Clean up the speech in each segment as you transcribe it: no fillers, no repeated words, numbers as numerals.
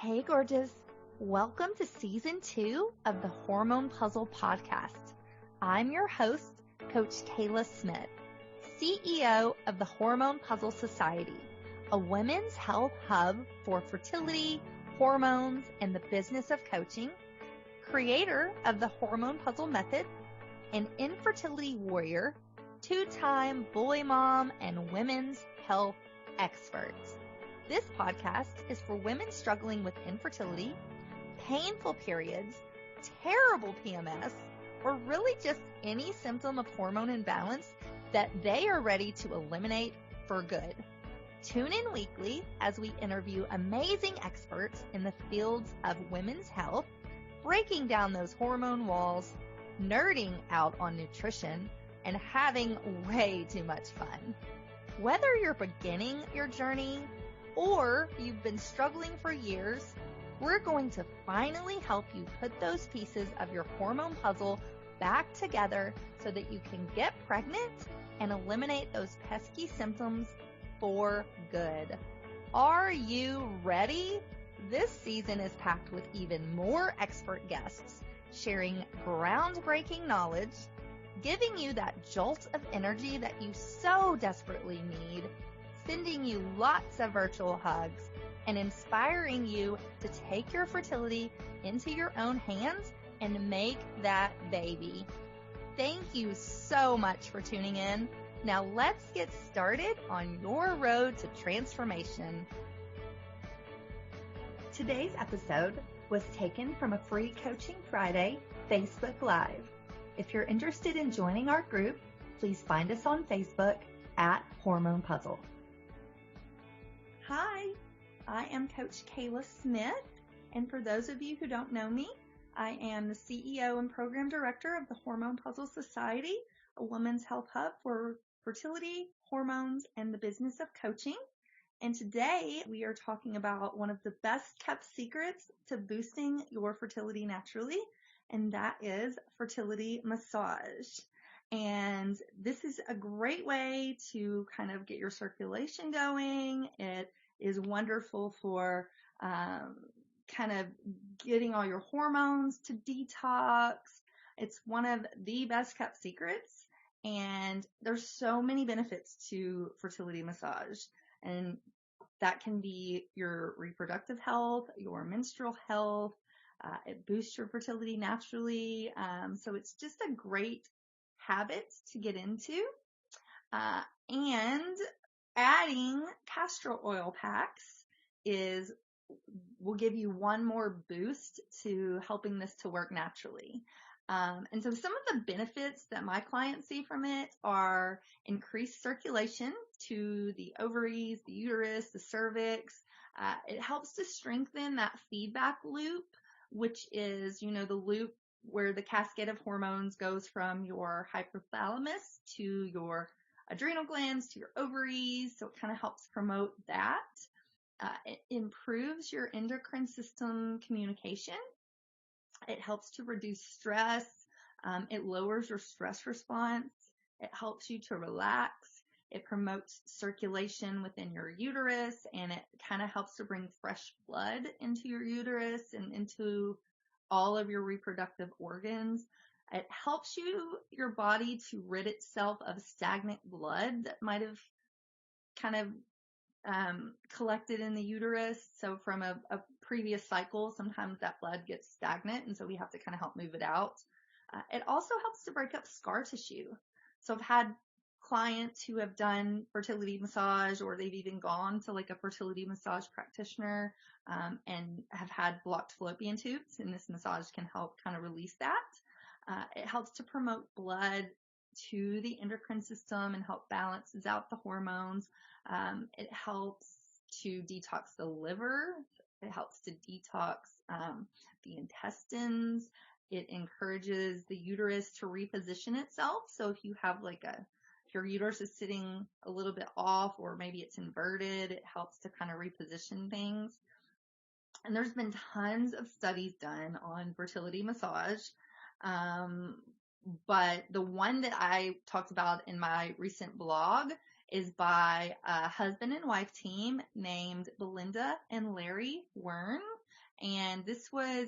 Hey, gorgeous. Welcome to Season 2 of the Hormone Puzzle Podcast. I'm your host, Coach Kela Smith, CEO of the Hormone Puzzle Society, a women's health hub for fertility, hormones, and the business of coaching, creator of the Hormone Puzzle Method, an infertility warrior, two-time boy mom, and women's health expert. This podcast is for women struggling with infertility, painful periods, terrible PMS, or really just any symptom of hormone imbalance that they are ready to eliminate for good. Tune in weekly as we interview amazing experts in the fields of women's health, breaking down those hormone walls, nerding out on nutrition, and having way too much fun. Whether you're beginning your journey or you've been struggling for years, we're going to finally help you put those pieces of your hormone puzzle back together so that you can get pregnant and eliminate those pesky symptoms for good. Are you ready? This season is packed with even more expert guests sharing groundbreaking knowledge, giving you that jolt of energy that you so desperately need, sending you lots of virtual hugs, and inspiring you to take your fertility into your own hands and make that baby. Thank you so much for tuning in. Now let's get started on your road to transformation. Today's episode was taken from a free Coaching Friday Facebook Live. If you're interested in joining our group, please find us on Facebook at Hormone Puzzle. Hi, I am Coach Kela Smith, and for those of you who don't know me, I am the CEO and Program Director of the Hormone Puzzle Society, a women's health hub for fertility, hormones, and the business of coaching. And today we are talking about one of the best kept secrets to boosting your fertility naturally, and that is fertility massage. And this is a great way to kind of get your circulation going. It is wonderful for kind of getting all your hormones to detox. It's one of the best kept secrets, and there's so many benefits to fertility massage. And that can be your reproductive health, your menstrual health. It boosts your fertility naturally. So it's just a great habit to get into. And adding castor oil packs will give you one more boost to helping this to work naturally. And so some of the benefits that my clients see from it are increased circulation to the ovaries, the uterus, the cervix. It helps to strengthen that feedback loop, which is, the loop where the cascade of hormones goes from your hypothalamus to your adrenal glands to your ovaries. So it kind of helps promote that. It improves your endocrine system communication. It helps to reduce stress. It lowers your stress response. It helps you to relax. It promotes circulation within your uterus, and it kind of helps to bring fresh blood into your uterus and into all of your reproductive organs. It helps your body to rid itself of stagnant blood that might have kind of collected in the uterus. So from a previous cycle, sometimes that blood gets stagnant, and so we have to kind of help move it out. It also helps to break up scar tissue. So I've had clients who have done fertility massage, or they've even gone to like a fertility massage practitioner and have had blocked fallopian tubes, and this massage can help kind of release that. It helps to promote blood to the endocrine system and help balances out the hormones. It helps to detox the liver. It helps to detox the intestines. It encourages the uterus to reposition itself. So if you have if your uterus is sitting a little bit off, or maybe it's inverted, it helps to kind of reposition things. And there's been tons of studies done on fertility massage. But the one that I talked about in my recent blog is by a husband and wife team named Belinda and Larry Wern. And this was,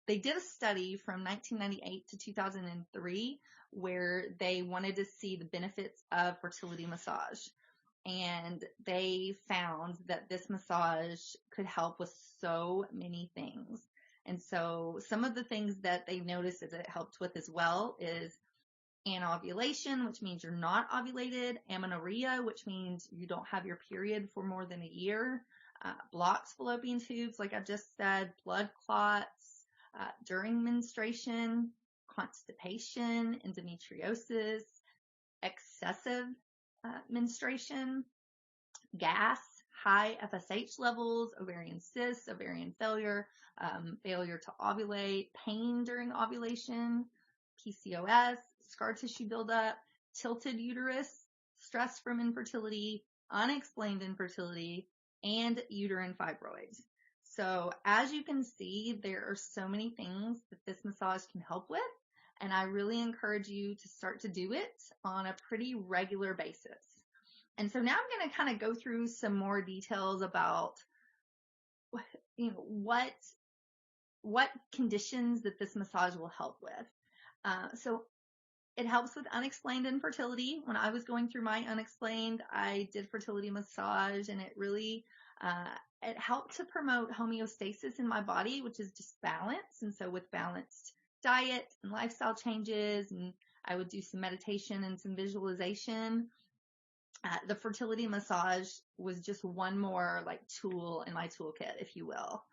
they did a study from 1998 to 2003 where they wanted to see the benefits of fertility massage. And they found that this massage could help with so many things. And so some of the things that they noticed that it helped with as well is anovulation, which means you're not ovulated, amenorrhea, which means you don't have your period for more than a year, blocks fallopian tubes, like I just said, blood clots during menstruation, constipation, endometriosis, excessive menstruation, gas, high FSH levels, ovarian cysts, ovarian failure, failure to ovulate, pain during ovulation, PCOS, scar tissue buildup, tilted uterus, stress from infertility, unexplained infertility, and uterine fibroids. So as you can see, there are so many things that this massage can help with, and I really encourage you to start to do it on a pretty regular basis. And so now I'm going to kind of go through some more details about, what conditions that this massage will help with. So it helps with unexplained infertility. When I was going through my unexplained, I did fertility massage, and it really, it helped to promote homeostasis in my body, which is just balance. And so with balanced diet and lifestyle changes, and I would do some meditation and some visualization. The fertility massage was just one more like tool in my toolkit, if you will.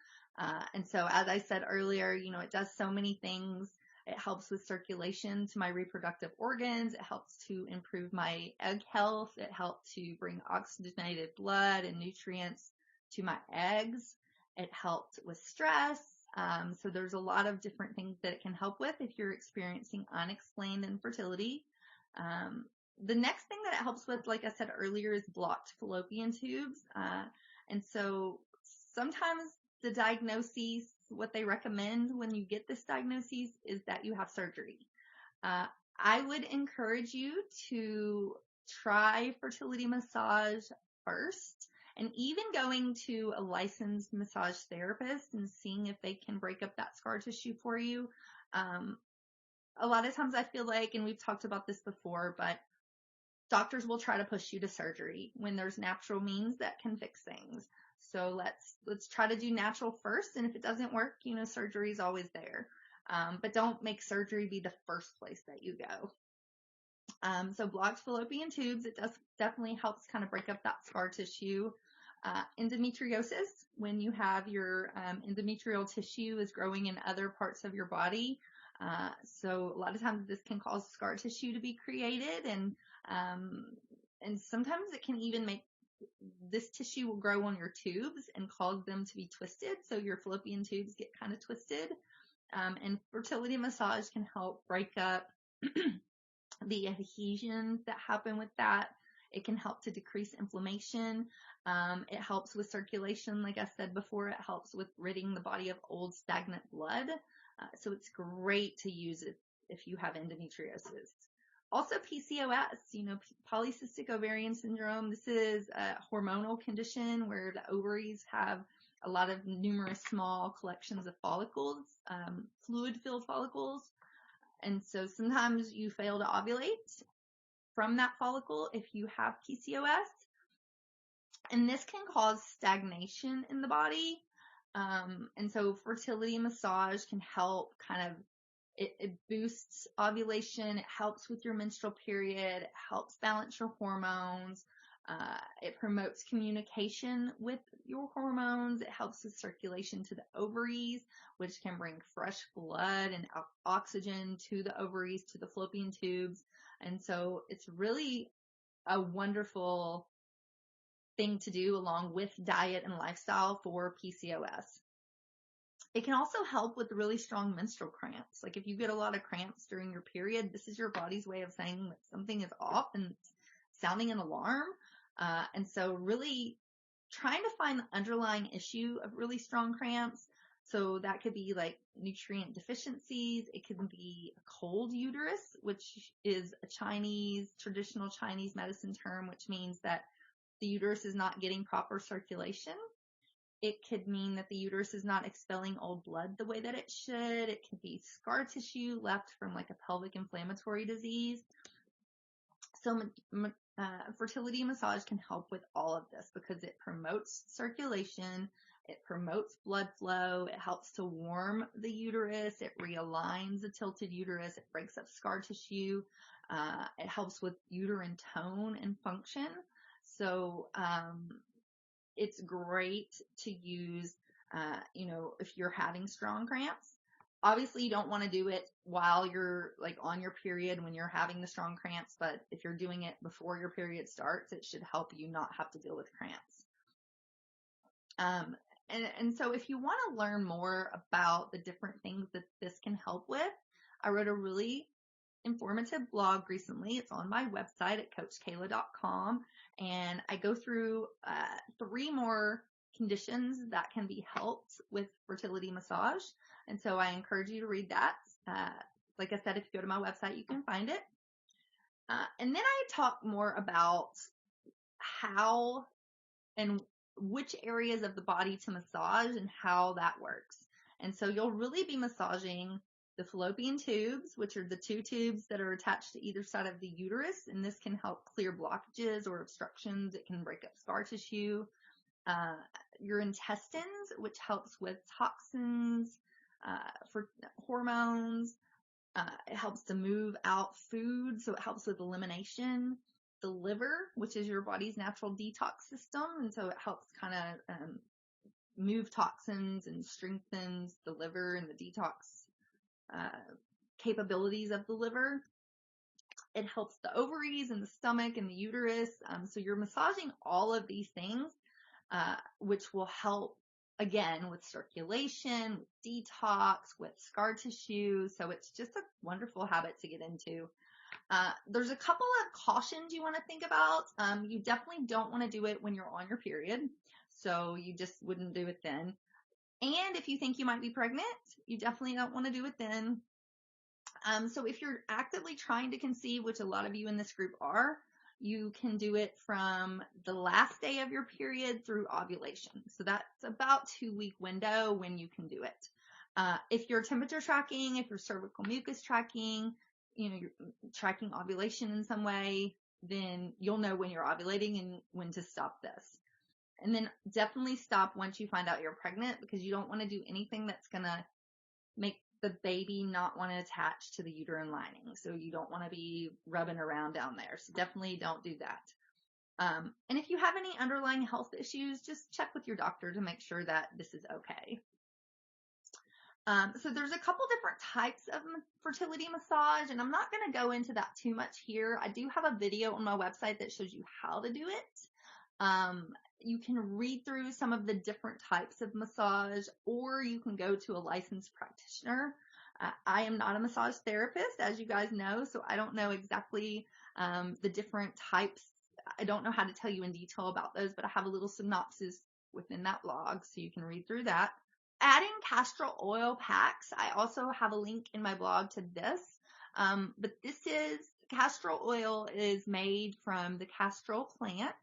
And so as I said earlier, it does so many things. It helps with circulation to my reproductive organs. It helps to improve my egg health. It helps to bring oxygenated blood and nutrients to my eggs. It helped with stress. So there's a lot of different things that it can help with if you're experiencing unexplained infertility. The next thing that it helps with, like I said earlier, is blocked fallopian tubes. And so sometimes the diagnoses, what they recommend when you get this diagnosis is that you have surgery. I would encourage you to try fertility massage first, and even going to a licensed massage therapist and seeing if they can break up that scar tissue for you. A lot of times I feel like, and we've talked about this before, but doctors will try to push you to surgery when there's natural means that can fix things. So let's try to do natural first. And if it doesn't work, surgery is always there. But don't make surgery be the first place that you go. So blocked fallopian tubes, it definitely helps kind of break up that scar tissue. Endometriosis, when you have your endometrial tissue is growing in other parts of your body. So a lot of times this can cause scar tissue to be created, and sometimes it can even make this tissue will grow on your tubes and cause them to be twisted. So your fallopian tubes get kind of twisted. And fertility massage can help break up the adhesions that happen with that. It can help to decrease inflammation. It helps with circulation. Like I said before, it helps with ridding the body of old stagnant blood. So it's great to use it if you have endometriosis. Also PCOS, polycystic ovarian syndrome. This is a hormonal condition where the ovaries have a lot of numerous small collections of follicles, fluid-filled follicles. And so sometimes you fail to ovulate from that follicle if you have PCOS. And this can cause stagnation in the body. And so fertility massage can help it boosts ovulation. It helps with your menstrual period. It helps balance your hormones. It promotes communication with your hormones. It helps with circulation to the ovaries, which can bring fresh blood and oxygen to the ovaries, to the fallopian tubes. And so it's really a wonderful thing to do along with diet and lifestyle for PCOS. It can also help with really strong menstrual cramps. Like if you get a lot of cramps during your period, this is your body's way of saying that something is off and sounding an alarm. And so really trying to find the underlying issue of really strong cramps. So that could be like nutrient deficiencies. It could be a cold uterus, which is a traditional Chinese medicine term, which means that the uterus is not getting proper circulation. It could mean that the uterus is not expelling old blood the way that it should. It could be scar tissue left from like a pelvic inflammatory disease. So fertility massage can help with all of this because it promotes circulation, it promotes blood flow, it helps to warm the uterus, it realigns the tilted uterus, it breaks up scar tissue, it helps with uterine tone and function. So it's great to use, if you're having strong cramps. Obviously, you don't want to do it while you're like on your period when you're having the strong cramps, but if you're doing it before your period starts, it should help you not have to deal with cramps. And so if you want to learn more about the different things that this can help with, I wrote a really informative blog recently. It's on my website at CoachKela.com, and I go through 3 more conditions that can be helped with fertility massage. And so I encourage you to read that. Like I said, if you go to my website, you can find it. And then I talk more about how and which areas of the body to massage and how that works. And so you'll really be massaging the fallopian tubes, which are the 2 tubes that are attached to either side of the uterus. And this can help clear blockages or obstructions. It can break up scar tissue. Your intestines, which helps with toxins, for hormones. It helps to move out food, so it helps with elimination. The liver, which is your body's natural detox system, and so it helps kind of move toxins and strengthens the liver and the detox capabilities of the liver. It helps the ovaries and the stomach and the uterus. So you're massaging all of these things, which will help, again, with circulation, with detox, with scar tissue. So it's just a wonderful habit to get into. There's a couple of cautions you want to think about. You definitely don't want to do it when you're on your period. So you just wouldn't do it then. And if you think you might be pregnant, you definitely don't want to do it then. So if you're actively trying to conceive, which a lot of you in this group are, you can do it from the last day of your period through ovulation. So that's about 2-week window when you can do it. If you're temperature tracking, if you're cervical mucus tracking, you're tracking ovulation in some way, then you'll know when you're ovulating and when to stop this. And then definitely stop once you find out you're pregnant, because you don't want to do anything that's going to make the baby not want to attach to the uterine lining. So you don't want to be rubbing around down there. So definitely don't do that. And if you have any underlying health issues, just check with your doctor to make sure that this is okay. So there's a couple different types of fertility massage, and I'm not going to go into that too much here. I do have a video on my website that shows you how to do it. You can read through some of the different types of massage, or you can go to a licensed practitioner. I am not a massage therapist, as you guys know, so I don't know exactly the different types. I don't know how to tell you in detail about those, but I have a little synopsis within that blog, so you can read through that. Adding castor oil packs, I also have a link in my blog to this, but castor oil is made from the castor plant.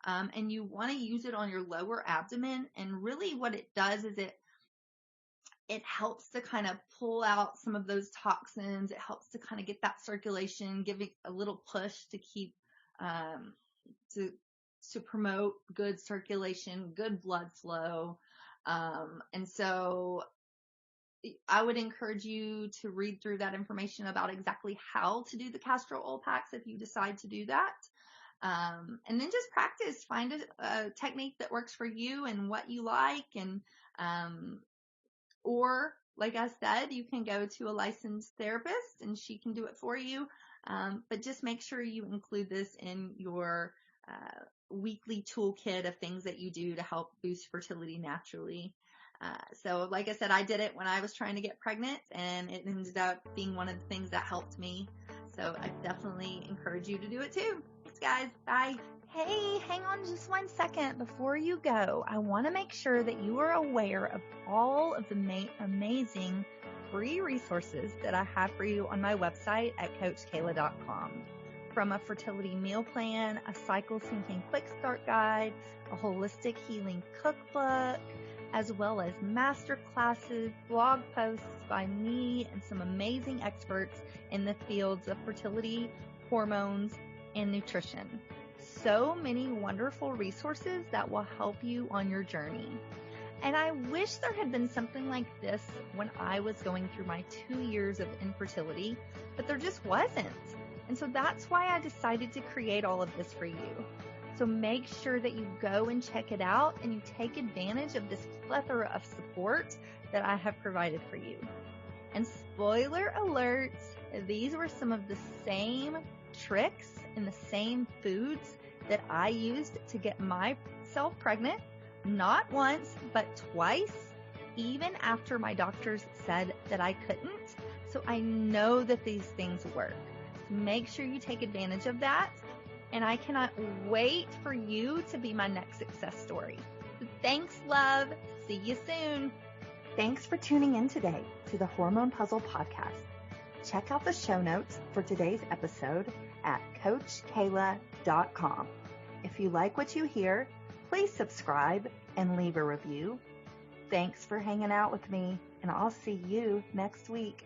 And you want to use it on your lower abdomen. And really what it does is it helps to kind of pull out some of those toxins. It helps to kind of get that circulation, give it a little push to keep, to promote good circulation, good blood flow. And so I would encourage you to read through that information about exactly how to do the castor oil packs if you decide to do that. And then just practice, find a technique that works for you and what you like. And, or like I said, you can go to a licensed therapist and she can do it for you. But just make sure you include this in your, weekly toolkit of things that you do to help boost fertility naturally. So like I said, I did it when I was trying to get pregnant, and it ended up being one of the things that helped me. So I definitely encourage you to do it too. Thanks, guys. Bye. Hey, hang on just 1 second before you go. I want to make sure that you are aware of all of the amazing free resources that I have for you on my website at CoachKela.com. from a fertility meal plan, a cycle syncing quick start guide, a holistic healing cookbook, as well as master classes, blog posts by me and some amazing experts in the fields of fertility, hormones, and nutrition. So many wonderful resources that will help you on your journey. And I wish there had been something like this when I was going through my 2 years of infertility, but there just wasn't. And so that's why I decided to create all of this for you. So make sure that you go and check it out and you take advantage of this plethora of support that I have provided for you. And spoiler alert, these were some of the same tricks and the same foods that I used to get myself pregnant, not once, but twice, even after my doctors said that I couldn't. So I know that these things work. Make sure you take advantage of that. And I cannot wait for you to be my next success story. Thanks, love. See you soon. Thanks for tuning in today to the Hormone Puzzle podcast. Check out the show notes for today's episode at CoachKela.com. If you like what you hear, please subscribe and leave a review. Thanks for hanging out with me, and I'll see you next week.